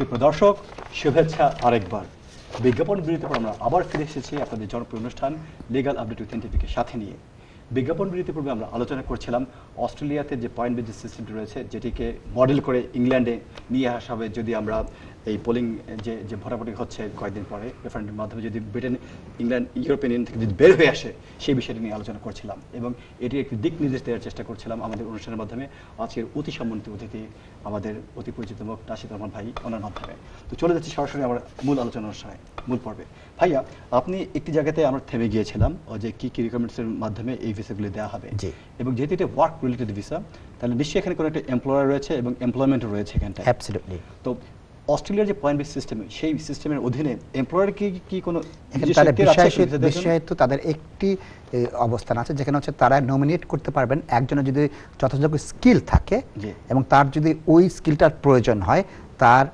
সুপ্রিয় দর্শক, শুভেচ্ছা আরেকবার। বিজ্ঞাপন বিরতির পর আমরা আবার ফিরে এসেছি আপনাদের জনপ্রিয় অনুষ্ঠান লিগ্যাল আপডেট উইথ এনটিভিকে সাথে নিয়ে। বিজ্ঞাপন বিরতির পূর্বে আমরা আলোচনা করছিলাম অস্ট্রেলিয়াতে যে পয়েন্ট বেসিস সিস্টেমটি রয়েছে, যেটিকে মডেল করে ইংল্যান্ডে নিয়ে আসা হবে যদি আমরা এই পোলিং যে ভোটাভুটি হচ্ছে কয়েকদিন পরে রেফারেন্ডামের মাধ্যমে যদি ব্রিটেন, ইংল্যান্ড, ইউরোপিয়ান ইউনিয়ন থেকে যদি বের হয়ে আসে সেই বিষয়টি নিয়ে আলোচনা করছিলাম এবং এটির একটি দিক নির্দেশ দেওয়ার চেষ্টা করছিলাম আমাদের অনুষ্ঠানের মাধ্যমে। আজকের অতি সম্মানিত অতিথি আমাদের অতি পরিচিত মুখ নাশিদ রহমান ভাই, ওনার মাধ্যমে। তো চলে যাচ্ছি সরাসরি আমার মূল আলোচনা অনুষ্ঠানে, মূল পর্বে। ভাইয়া, আপনি একটি জায়গাতে আমরা থেমে গিয়েছিলাম যে কি কি রিকমেন্ডসের মাধ্যমে এই ভিসাগুলি দেওয়া হবে, এবং যেহেতু এটা ওয়ার্ক রিলেটেড ভিসা, তাহলে নিশ্চয়ই এখানে কোনো একটা এমপ্লয়ার রয়েছে এবং এমপ্লয়মেন্টও রয়েছে এখানটা। অ্যাবসলিউটলি। তো অস্ট্রেলিয়ার যে পয়েন্ট বেস সিস্টেম, সেই সিস্টেমের অধীনে এমপ্লয়ার কি কোনো বিষয়ে তো তাদের একটি অবস্থান আছে যেখানে হচ্ছে তারা নমিনেট করতে পারবেন একজনের যদি যথাযোগ্য স্কিল থাকে এবং তার যদি ওই স্কিলটার প্রয়োজন হয়, তার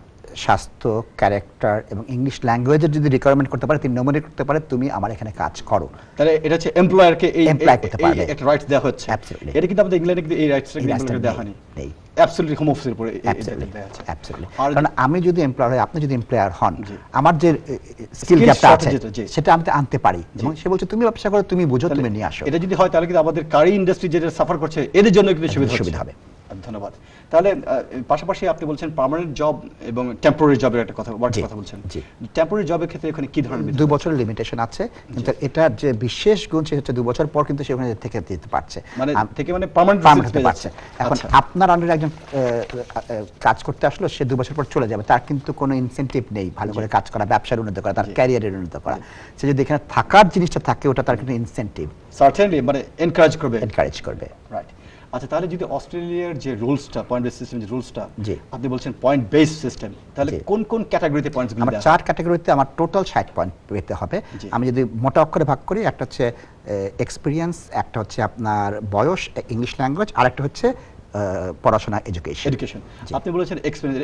স্বাস্থ্য, ক্যারেক্টার এবং ইংলিশ ল্যাঙ্গুয়েজের যদি রিকোয়ারমেন্ট করতে পারে, তিনি নমিনেট করতে পারে তুমি আমার এখানে কাজ করো। তাহলে এটা হচ্ছে এমপ্লয়ারকে এই একটা রাইটস দেওয়া হচ্ছে। অ্যাবসলিউটলি। এটা কিন্তু আমাদের ইংল্যান্ডে কিন্তু এই রাইটসটা কিন্তু দেওয়া হয়নি। নেই। অ্যাবসলিউটলি হোম অফিসের উপরে অ্যাবসলিউটলি। কারণ আমি যদি এমপ্লয়ার হই, আপনি যদি এমপ্লয়ার হন, আমার যে স্কিল গ্যাপটা আছে সেটা আমি আনতে পারি এবং সে বলছে তুমি ব্যবসা করো, তুমি বুঝো, তুমি নিয়ে আসো। এটা যদি হয় তাহলে কিন্তু আমাদের কারি ইন্ডাস্ট্রি যেটা সাফার করছে এদের জন্য কিন্তু সুবিধা হবে। ধন্যবাদ। তাহলে পাশাপাশি আপনি বলছেন পার্মানেন্ট জব এবং টেম্পোরারি জবের একটা কথা বলছেন। টেম্পোরারি জবের ক্ষেত্রে এখানে কি ধরনের 2 বছরের লিমিটেশন আছে, কিন্তু এটার যে বিশেষ গুণ সে হচ্ছে 2 বছর পর কিন্তু সে ওখানে থেকে যেতে পারছে, মানে পার্মানেন্ট হতে পারছে। এখন আপনার আন্ডারে একজন কাজ করতে আসলো, সে 2 বছর পর চলে যাবে, তার কিন্তু কোনো ইনসেনটিভ নেই ভালো করে কাজ করা, ব্যবসার উন্নতি করা, তার ক্যারিয়ারের উন্নতি করা। সে যদি এখানে থাকার জিনিসটা থাকে, ওটা তার কিন্তু ইনসেনটিভ, সার্টেনলি মানে এনকারেজ করবে। রাইট। আচ্ছা, তাহলে যদি অস্ট্রেলিয়ার যে রুলসটা, পয়েন্ট বেস সিস্টেম যে রুলসটা, আপনি বলছেন পয়েন্ট বেস সিস্টেম, তাহলে কোন কোন ক্যাটাগরিতে পয়েন্টস গুলো? আমার 4 ক্যাটাগরিতে আমার টোটাল 60 পয়েন্ট পেতে হবে। আমি যদি মোটা অক্ষরে ভাগ করি, একটা হচ্ছে এক্সপেরিয়েন্স, একটা হচ্ছে আপনার বয়স, ইংলিশ ল্যাঙ্গুয়েজ, আর একটা হচ্ছে পড়াশোনা, এডুকেশন। আপনি বলেছেন এক্সপেরিয়েন্স,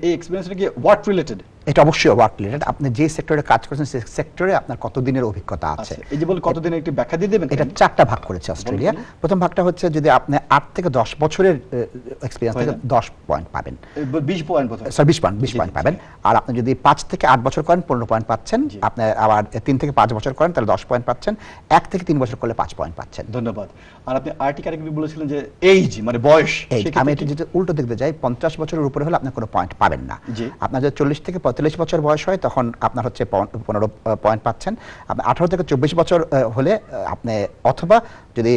এই এক্সপেরিয়েন্সটা কি ওয়ার্ক রিলেটেড? এটা অবশ্যই ওয়ার্ক রিলেটেড। আপনি যে সেক্টরে কাজ করছেন সেই সেক্টরে আপনার কত দিনের অভিজ্ঞতা আছে। এই যে বল কত দিনের একটু ব্যাখ্যা দিয়ে দেবেন। এটা 4টা ভাগ করেছে অস্ট্রেলিয়া। প্রথম ভাগটা হচ্ছে যদি আপনি 8 থেকে 10 বছরের এক্সপেরিয়েন্স থেকে 10 পয়েন্ট পাবেন, 20 পয়েন্ট সরি 20 পয়েন্ট পাবেন। আর আপনি যদি 5 থেকে 8 বছর করেন 15 পয়েন্ট পাচ্ছেন। আপনি আবার 3 থেকে 5 বছর করেন তাহলে 10 পয়েন্ট পাচ্ছেন। 1 থেকে 3 বছর করলে 5 পয়েন্ট পাচ্ছেন। ধন্যবাদ। আর আপনি আরটি ক্যাটাগরি বলেছিলেন যে এইজ মানে বয়স, আমি এটা যদি উল্টো দেখতে যাই, 50 বছরের উপরে হলে আপনি কোনো পয়েন্ট পাবেন না। আপনার যদি 40 থেকে 45 বছর বয়স হয় তখন আপনার হচ্ছে 15 পয়েন্ট পাচ্ছেন। আপনি 18 থেকে 24 বছর হলে আপনি, অথবা যদি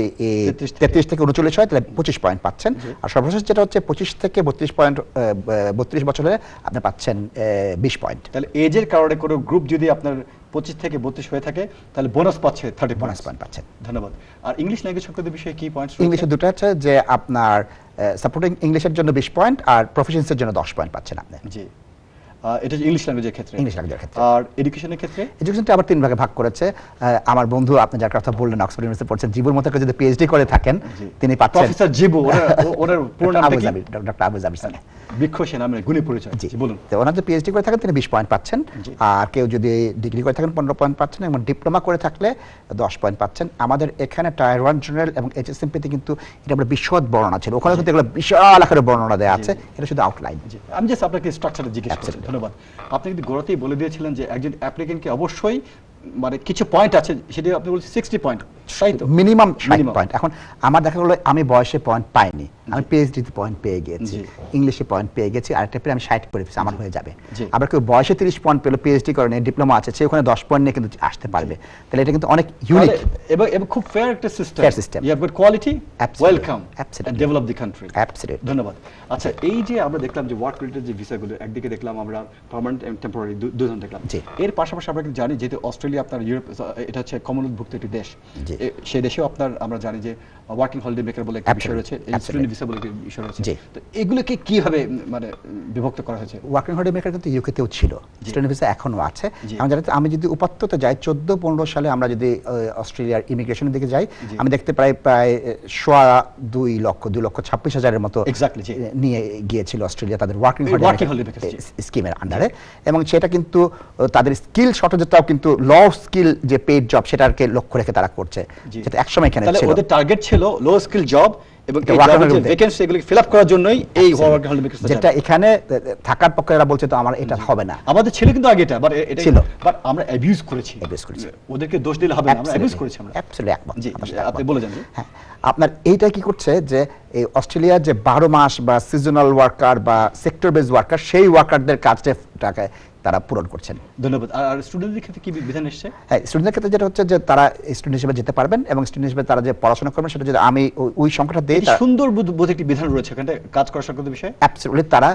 33 থেকে 39 হয় তাহলে 25 পয়েন্ট পাচ্ছেন। আর সর্বশেষ যেটা হচ্ছে 25 থেকে 32 বছর হলে আপনি পাচ্ছেন 20 পয়েন্ট। তাহলে এজের কারণে কোনো গ্রুপ যদি আপনার 25 থেকে 32 হয়ে থাকে তাহলে বোনাস পাচ্ছে 30 পয়েন্ট পাচ্ছেন। ধন্যবাদ। আর ইংলিশ ল্যাঙ্গুয়েজ সংক্রান্ত বিষয়ে কি পয়েন্টস? ইংলিশে দুটো আছে, যে আপনার সাপোর্টিং ইংলিশের জন্য 20 পয়েন্ট আর প্রফিশিয়েন্সির জন্য 10 পয়েন্ট পাচ্ছেন আপনি। জি, এটা ইংলিশ ল্যাঙ্গুয়েজের ক্ষেত্রে। আর এডুকেশনের ক্ষেত্রে? এডুকেশনটা আবার 3 ভাগে ভাগ করেছে। আমার বন্ধু আপনি যার কথা বললেন অক্সফোর্ড ইউনিভার্সিটি পড়ছেন, জীবুর মতো যদি পিএইচডি করে থাকেন তিনি পাচ্ছেন। প্রফেসর জীবু, ওনার পুরো নাম কি? ডক্টর আবু জাবির স্যার। বৃক্ষ সেন নামে গুণী পরিচয়। জি বলুন। তো ওনার যদি পিএইচডি করে থাকেন তিনি 20 পয়েন্ট পাচ্ছেন। আর কেউ যদি ডিগ্রি করে থাকেন 15 পয়েন্ট পাচ্ছেন, এবং ডিপ্লোমা করে থাকলে 10 পয়েন্ট পাচ্ছেন। আমাদের এখানে টায়ার 1 জেনারেল এবং এইচএসএমপিতে কিন্তু এটা আমরা বিশদ বর্ণনা ছিল, ওখানে কিন্তু এগুলো বিশাল আকারে বর্ণনা দেওয়া আছে, এটা শুধু আউটলাইন। আমি জাস্ট আপনাকে স্ট্রাকচারটা জিজ্ঞেস করছি। ধন্যবাদ। আপনি কিন্তু গোড়াতেই বলে দিয়েছিলেন যে একজন অ্যাপ্লিকেন্টকে অবশ্যই মানে কিছু পয়েন্ট আছে, সেটা আপনি বলছেন 60 পয়েন্ট, তাই তো? Minimum 60 point. এখন আমার দেখা গেলো আমি বয়সে পয়েন্ট পাইনি, আমি পিএইচডিতে পয়েন্ট পেয়ে গেছি, ইংলিশে পয়েন্ট পেয়ে গেছি, আরেকটা পেয়ে আমি 60 করে ফেলেছি, আমার হয়ে যাবে। আবার কেউ বয়সে 30 পয়েন্ট পেলো, পিএইচডি করেন, ডিপ্লোমা আছে, সে ওখানে 10 পয়েন্ট নিয়ে কিন্তু আসতে পারবে। তাহলে এটা কিন্তু অনেক ইউনিক এবং খুব ফেয়ার একটা system. You have got quality, welcome and develop the country. Absolutely. ধন্যবাদ। আচ্ছা, এই যে আমরা দেখলাম যে ওয়ার্ক রিলেটেড যে ভিসাগুলো, একদিকে দেখলাম আমরা পার্মানেন্ট এন্ড টেম্পোরারি দুজন দেখলাম, এর পাশাপাশি আমরা কিন্তু জানি যেহেতু অস্ট্রেলিয়া আপনার ইউরোপ, এটা হচ্ছে কমনওয়েলথভুক্ত একটি দেশ, সেই দেশেও আপনার আমরা জানি যে ওয়ার্কিং হলিডে মেকার বলে একটা বিষয় রয়েছে, স্টুডেন্ট ভিসা বলে একটা বিষয় রয়েছে। তো এগুলোকে কিভাবে মানে বিভক্ত করা হয়েছে? ওয়ার্কিং হলিডে মেকার কিন্তু ইউকেতেও ছিল, স্টুডেন্ট ভিসা এখনো আছে। আমি যদি উপাত্ততে যাই 14-15 সালে আমরা যদি অস্ট্রেলিয়ার ইমিগ্রেশনের দিকে যাই, আমি দেখতে পাই প্রায় 2,26,000-এর মতো নিয়ে গিয়েছিল অস্ট্রেলিয়া তাদের ওয়ার্কিং হলিডে স্কিমের আন্ডারে, এবং সেটা কিন্তু তাদের স্কিল শর্টেজটাও কিন্তু ল স্কিল যে পেইড জব সেটাকে লক্ষ্য রেখে তারা করছে, যেটা একসময় এখানে ছিল। ওদের টার্গেট ছিল লো স্কিল জব এবং ভ্যাকেন্সি এগুলো ফিল আপ করার জন্যই এই ওয়ার্কিং হলিডে মেকার্স যেটা এখানে থাকার পক্ষে এরা বলছে তো আমার এটা হবে না। আমাদের ছিল কিন্তু আগে এটা, বাট এটা ছিল, বাট আমরা অ্যাবিউজ করেছি। ওদেরকে দোষ দিলে হবে না, আমরা অ্যাবিউজ করেছি আমরা। অ্যাবসলিউটলি একমত। জি, আপনি বলে যান। হ্যাঁ, আপনার এইটা কি করছে যে এই অস্ট্রেলিয়ার যে 12 মাস বা সিজনাল ওয়ার্কার বা সেক্টর বেস ওয়ার্কার, সেই ওয়ার্কারদের কাজটাকে তারা পূরণ করছেন। ধন্যবাদ। আর স্টুডেন্টদের ক্ষেত্রে কি বিধান এসেছে? হ্যাঁ, স্টুডেন্টদের ক্ষেত্রে যেটা হচ্ছে যে তারা স্টুডেন্ট হিসেবে যেতে পারবেন এবং স্টুডেন্ট হিসেবে তারা যে পড়াশোনা করবেন সেটা যদি আমি ওই সংখ্যাটা দেই, সুন্দর বোধ একটি বিধান রয়েছে এখানে কাজ করার সংক্রান্ত বিষয়ে। অ্যাবসলিউটলি তারা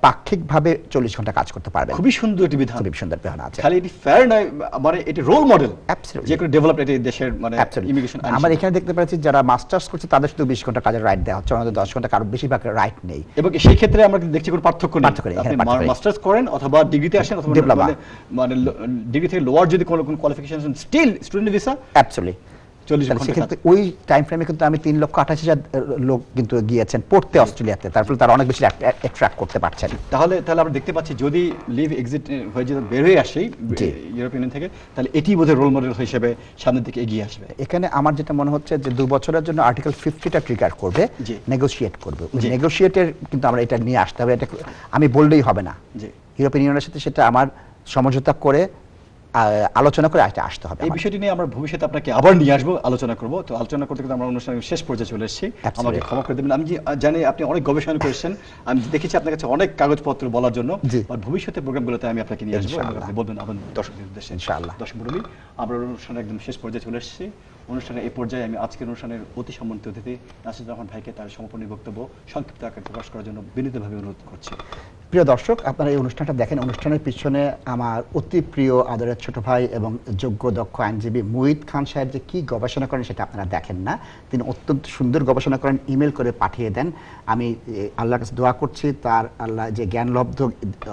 পাক্ষিকভাবে 40 ঘন্টা কাজ করতে পারবেন। খুবই সুন্দর একটি বিধান, খুবই সুন্দর বিধান আছে। খালি এটি ফেয়ার নয়, মানে এটি রোল মডেল অ্যাবসলিউটলি যে কোনো ডেভেলপ এটি দেশের মানে ইমিগ্রেশন। আমরা এখানে দেখতে পাচ্ছি যারা মাস্টার্স করছে তাদের শুধু 20 ঘন্টা কাজের রাইট দেওয়া হচ্ছে, আমাদের 10 ঘন্টা, কারণ বেশিরভাগ রাইট নেই। এবং সেই ক্ষেত্রে আমরা দেখছি কোনো পার্থক্য নেই। আপনি মাস্টার্স করেন অথবা ডিগ্রিতে আসেন অথবা ডিপ্লোমা, মানে ডিগ্রি থেকে লোয়ার যদি কোনো qualification, still student visa. Absolutely. 40 ঘন্টা সেক্ষেত্রে ওই টাইম ফ্রেমে কিন্তু আমি 3,28,000 লোক কিন্তু গিয়েছেন পড়তে অস্ট্রেলিয়াতে, তার ফলে তারা অনেক বেশি অ্যাট্রাক্ট করতে পারছেন। তাহলে আমরা দেখতে পাচ্ছি যদি লিভ এক্সিট হয়ে যদি বের হয়ে আসে ইউরোপিয়ান থেকে, তাহলে এটি বোধহয় রোল মডেল হিসেবে সামনের দিকে এগিয়ে আসবে। এখানে আমার যেটা মনে হচ্ছে যে 2 বছরের জন্য আর্টিকেল 50টা ট্রিগার করবে, নেগোশিয়েট করবে। নেগোশিয়েটের কিন্তু আমরা এটা নিয়ে আসতে হবে, এটা আমি বললেই হবে না। ইউরোপিয়ান ইউনিয়নের সাথে সেটা আমার সমঝোতা করে আলোচনা করে আসতে হবে। এই বিষয়টি নিয়ে আমরা ভবিষ্যতে আপনাকে আবার নিয়ে আসবো, আলোচনা করব। তো আলোচনা করতে করতে আমরা অনুষ্ঠানের শেষ পর্যায়ে চলে এসেছি, আমাকে ক্ষমা করে দেবেন। আমি জানি আপনি অনেক গবেষণা করেছেন, আমি দেখেছি আপনার কাছে অনেক কাগজপত্র বলার জন্য, আর ভবিষ্যতে প্রোগ্রামগুলোতে আমি আপনাকে নিয়ে আসবো, আপনি বলবেন আমাদের দর্শকদের উদ্দেশ্যে। ইনশাআল্লাহ। দর্শক মণ্ডলী, আমরা অনুষ্ঠানের একদম শেষ পর্যায়ে চলে এসেছি। অনুষ্ঠানের এই পর্যায়ে আমি আজকের অনুষ্ঠানের অতি সম্মানিত অতিথি নাসির রহমান ভাইকে তার সমাপনী বক্তব্য সংক্ষিপ্ত আকারে প্রকাশ করার জন্য বিনীতভাবে অনুরোধ করছি। প্রিয় দর্শক, আপনারা এই অনুষ্ঠানটা দেখেন। অনুষ্ঠানের পিছনে আমার অতি প্রিয় আদরের ছোট ভাই এবং যোগ্য দক্ষ আইনজীবী মুহিত খান সাহেব যে কি গবেষণা করেন সেটা আপনারা দেখেন না, তিনি অত্যন্ত সুন্দর গবেষণা করেন, ইমেল করে পাঠিয়ে দেন। আমি আল্লাহর কাছে দোয়া করছি তার আল্লাহ যে জ্ঞানলব্ধ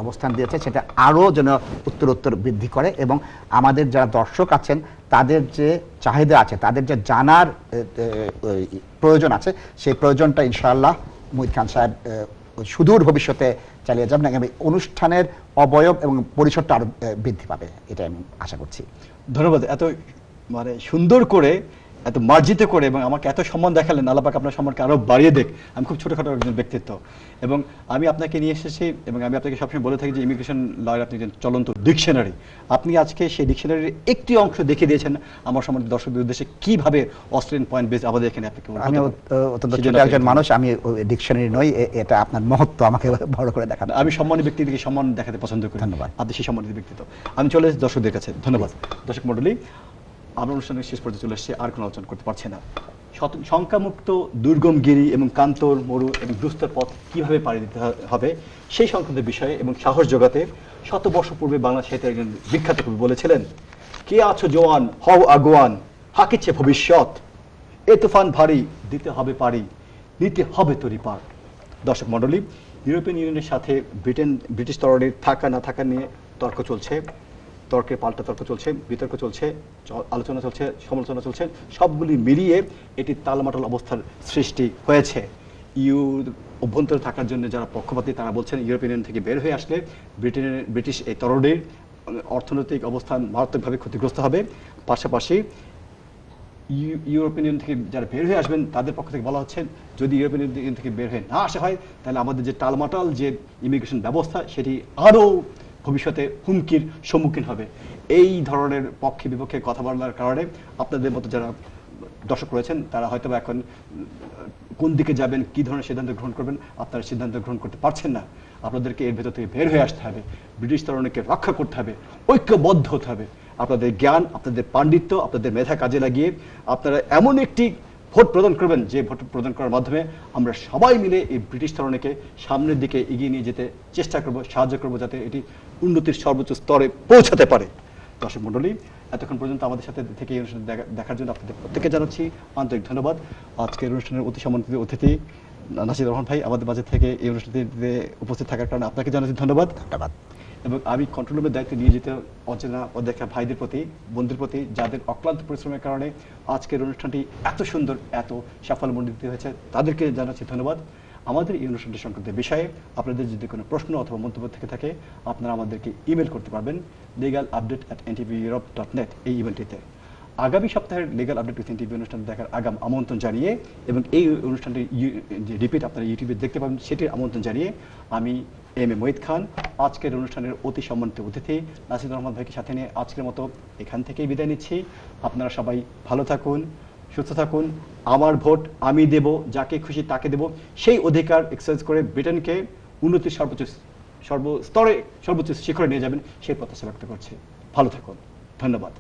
অবস্থান দিয়েছে সেটা আরও যেন উত্তরোত্তর বৃদ্ধি করে, এবং আমাদের যারা দর্শক আছেন তাদের যে চাহিদা আছে, তাদের যে জানার প্রয়োজন আছে, সেই প্রয়োজনটা ইনশাআল্লাহ মুহিত খান সাহেব সুদূর ভবিষ্যতে চালিয়ে যাবেন। অনুষ্ঠানের অবয়ব এবং পরিসরটা আরো বৃদ্ধি পাবে, এটা আমি আশা করছি। ধন্যবাদ। এত মানে সুন্দর করে, এত মার্জিত করে এবং আমাকে এত সম্মান দেখালেন, আল্লাহ পাক আপনার সম্মানকে আরো বাড়িয়ে দেখ। আমি খুব ছোটখাটো একজন ব্যক্তিত্ব, এবং আমি আপনাকে নিয়ে এসেছি, এবং আমি আপনাকে সবসময় বলে থাকি যে ইমিগ্রেশন লয়ের আপনি একজন চলন্ত ডিকশনারি। আপনি আজকে সেই ডিকশনারির একটি অংশ দেখিয়ে দিয়েছেন আমার সম্মানিত দর্শকদের উদ্দেশ্যে কিভাবে অস্ট্রেলিয়ান পয়েন্ট বেস আমাদের এখানে আপনাকে। আমি অত্যন্ত ছোট একজন মানুষ, আমি ডিকশনারি নই, এটা আপনার মহত্ব আমাকে বড় করে দেখান। আমি সম্মানিত ব্যক্তিকে সম্মান দেখাতে পছন্দ করি। ধন্যবাদ। আপনি সেই সম্মানিত ব্যক্তিত্ব। আমি চলে এসেছি দর্শকদের কাছে। ধন্যবাদ। দর্শক মণ্ডলী, আমরা অনুষ্ঠানের শেষ পর্যায়ে চলে এসেছি, আর কোনো আলোচনা করতে পারছি না। শঙ্কামুক্ত দুর্গম গিরি এবং কান্তর মরু এবং দুস্তর পথ কিভাবে পাড়ি দিতে হবে সেই সংক্রান্ত বিষয়ে এবং সাহস জোগাতে শত বর্ষ পূর্বে বাংলা সাহিত্যের একজন বিখ্যাত কবি বলেছিলেন, কে আছো জোয়ান হও আগুয়ান, হাকিছে ভবিষ্যৎ, এ তুফান ভারী দিতে হবে পারি, নিতে হবে তরি পার। দর্শক মণ্ডলী, ইউরোপিয়ান ইউনিয়নের সাথে ব্রিটিশ তরণীর থাকা না থাকা নিয়ে তর্ক চলছে, তর্কের পাল্টা তর্ক চলছে, বিতর্ক চলছে, আলোচনা চলছে, সমালোচনা চলছে, সবগুলি মিলিয়ে এটি তালমাটাল অবস্থার সৃষ্টি হয়েছে। অভ্যন্তরে থাকার জন্য যারা পক্ষপাতী তারা বলছেন ইউরোপিয়ান ইউনিয়ন থেকে বের হয়ে আসলে ব্রিটিশ এই তরণীর অর্থনৈতিক অবস্থান মারাত্মকভাবে ক্ষতিগ্রস্ত হবে। পাশাপাশি ইউরোপিয়ান ইউনিয়ন থেকে যারা বের হয়ে আসবেন তাদের পক্ষ থেকে বলা হচ্ছে যদি ইউরোপিয়ান ইউনিয়ন থেকে বের হয়ে না আসা হয় তাহলে আমাদের যে টালমাটাল যে ইমিগ্রেশন ব্যবস্থা সেটি আরও ভবিষ্যতে হুমকির সম্মুখীন হবে। এই ধরনের পক্ষে বিপক্ষে কথা বলার কারণে আপনাদের মতো যারা দর্শক রয়েছেন তারা হয়তো এখন কোন দিকে যাবেন, কি ধরনের সিদ্ধান্ত গ্রহণ করবেন আপনারা সিদ্ধান্ত গ্রহণ করতে পারছেন না। আপনাদেরকে এর ভেতর থেকে বের হয়ে আসতে হবে, ব্রিটিশ তরণীকে রক্ষা করতে হবে, ঐক্যবদ্ধ হতে হবে। আপনাদের জ্ঞান, আপনাদের পাণ্ডিত্য, আপনাদের মেধা কাজে লাগিয়ে আপনারা এমন একটি ভোট প্রদান করবেন যে ভোট প্রদান করার মাধ্যমে আমরা সবাই মিলে এই ব্রিটিশ তরণীকে সামনের দিকে এগিয়ে নিয়ে যেতে চেষ্টা করব, সাহায্য করব যাতে এটি উন্নতির সর্বোচ্চ স্তরে পৌঁছাতে পারে। দর্শক মণ্ডলী, এতক্ষণ পর্যন্ত আমাদের সাথে থেকে এই অনুষ্ঠান দেখার জন্য আপনাদের প্রত্যেককে জানাচ্ছি আন্তরিক ধন্যবাদ। আজকের অনুষ্ঠানের অতি সম্মানিত অতিথি নাসির রহমান ভাই আমাদের মাঝে থেকে এই অনুষ্ঠানটিতে উপস্থিত থাকার কারণে আপনাকে জানাচ্ছি ধন্যবাদ। এবং আমি কন্ট্রোল রুমের দায়িত্ব নিয়ে যেতে অচেনা অদেখা ভাইদের প্রতি, বন্ধুদের প্রতি যাদের অক্লান্ত পরিশ্রমের কারণে আজকের অনুষ্ঠানটি এত সুন্দর, এত সাফল্যমণ্ডিত হয়েছে, তাদেরকে জানাচ্ছি ধন্যবাদ। আমাদের এই অনুষ্ঠানটি সংক্রান্ত বিষয়ে আপনাদের যদি কোনো প্রশ্ন অথবা মন্তব্য থেকে থাকে আপনারা আমাদেরকে ইমেল করতে পারবেন legalupdate@ntveurope.net এই ইমেলটিতে। আগামী সপ্তাহের লিগ্যাল আপডেট উইথ টিভি অনুষ্ঠান দেখার আগাম আমন্ত্রণ জানিয়ে এবং এই অনুষ্ঠানটি যে রিপিট আপনারা ইউটিউবে দেখতে পাবেন সেটির আমন্ত্রণ জানিয়ে আমি এম এ মহিদ খান আজকের অনুষ্ঠানের অতি সম্মানিত অতিথি নাসির রহমান ভাইকে সাথে নিয়ে আজকের মতো এখান থেকেই বিদায় নিচ্ছি। আপনারা সবাই ভালো থাকুন, সুস্থ থাকুন। আমার ভোট আমি দেব, যাকে খুশি তাকে দেব, সেই অধিকার এক্সারসাইজ করে ব্রিটেনকে উন্নতির সর্বস্তরে সর্বোচ্চ শিখরে নিয়ে যাবেন সেই প্রত্যাশা ব্যক্ত করছে। ভালো থাকুন, ধন্যবাদ।